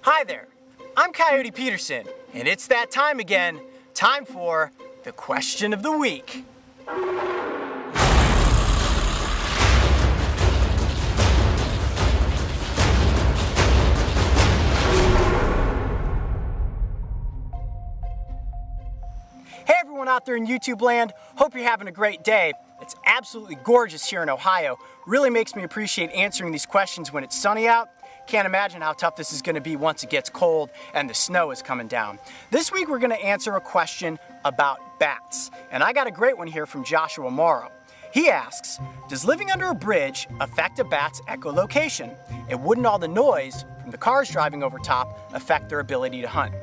Hi there, I'm Coyote Peterson, and it's that time again. Time for the question of the week. Hey everyone out there in YouTube land, hope you're having a great day. It's absolutely gorgeous here in Ohio. Really makes me appreciate answering these questions when it's sunny out. Can't imagine how tough this is going to be once it gets cold and the snow is coming down. This week we're going to answer a question about bats. And I got a great one here from Joshua Morrow. He asks, does living under a bridge affect a bat's echolocation? And wouldn't all the noise from the cars driving over top affect their ability to hunt?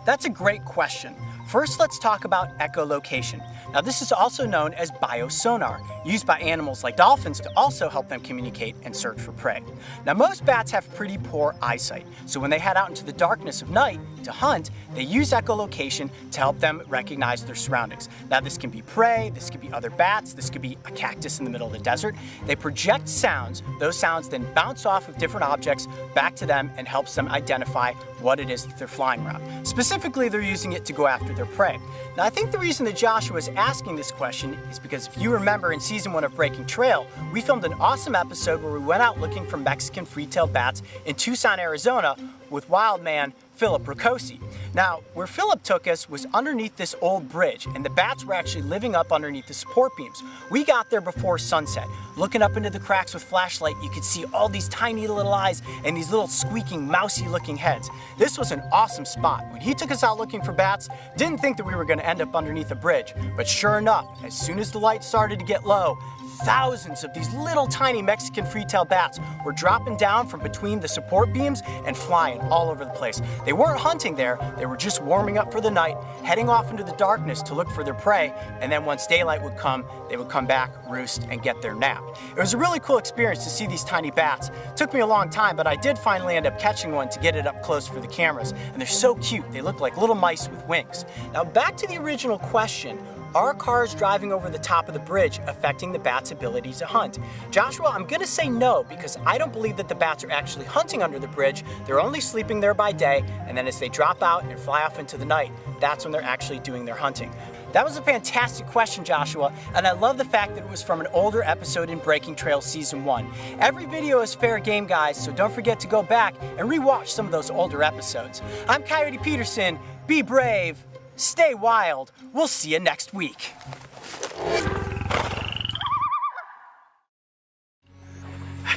That's a great question. First, let's talk about echolocation. Now, this is also known as biosonar, used by animals like dolphins to also help them communicate and search for prey. Now, most bats have pretty poor eyesight, so when they head out into the darkness of night to hunt, they use echolocation to help them recognize their surroundings. Now, this can be prey, this could be other bats, this could be a cactus in the middle of the desert. They project sounds. Those sounds then bounce off of different objects back to them and helps them identify what it is that they're flying around. Specifically, they're using it to go after their prey. Now, I think the reason that Joshua is asking this question is because if you remember in season 1 of Breaking Trail, we filmed an awesome episode where we went out looking for Mexican free-tailed bats in Tucson, Arizona with wildman Philip Ricosi. Now, where Philip took us was underneath this old bridge, and the bats were actually living up underneath the support beams. We got there before sunset. Looking up into the cracks with flashlight, you could see all these tiny little eyes and these little squeaking, mousy-looking heads. This was an awesome spot. When he took us out looking for bats, didn't think that we were going to end up underneath a bridge, but sure enough, as soon as the light started to get low, thousands of these little tiny Mexican free-tailed bats were dropping down from between the support beams and flying all over the place. They weren't hunting there, they were just warming up for the night, heading off into the darkness to look for their prey, and then once daylight would come, they would come back, roost, and get their nap. It was a really cool experience to see these tiny bats. It took me a long time, but I did finally end up catching one to get it up close for the cameras, and they're so cute. They look like little mice with wings. Now back to the original question, are cars driving over the top of the bridge affecting the bat's ability to hunt? Joshua, I'm going to say no, because I don't believe that the bats are actually hunting under the bridge. They're only sleeping there by day, and then as they drop out and fly off into the night, that's when they're actually doing their hunting. That was a fantastic question, Joshua, and I love the fact that it was from an older episode in Breaking Trail Season 1. Every video is fair game, guys, so don't forget to go back and rewatch some of those older episodes. I'm Coyote Peterson. Be brave. Stay wild. We'll see you next week.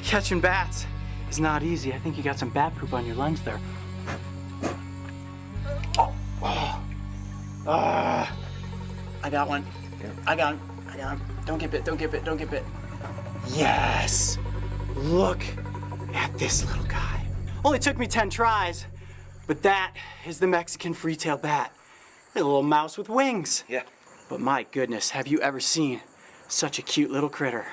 Catching bats is not easy. I think you got some bat poop on your lens there. I got one. I got him. Don't get bit, don't get bit, don't get bit. Yes! Look at this little guy. Only took me 10 tries, but that is the Mexican free-tailed bat. A little mouse with wings. Yeah. But my goodness, have you ever seen such a cute little critter?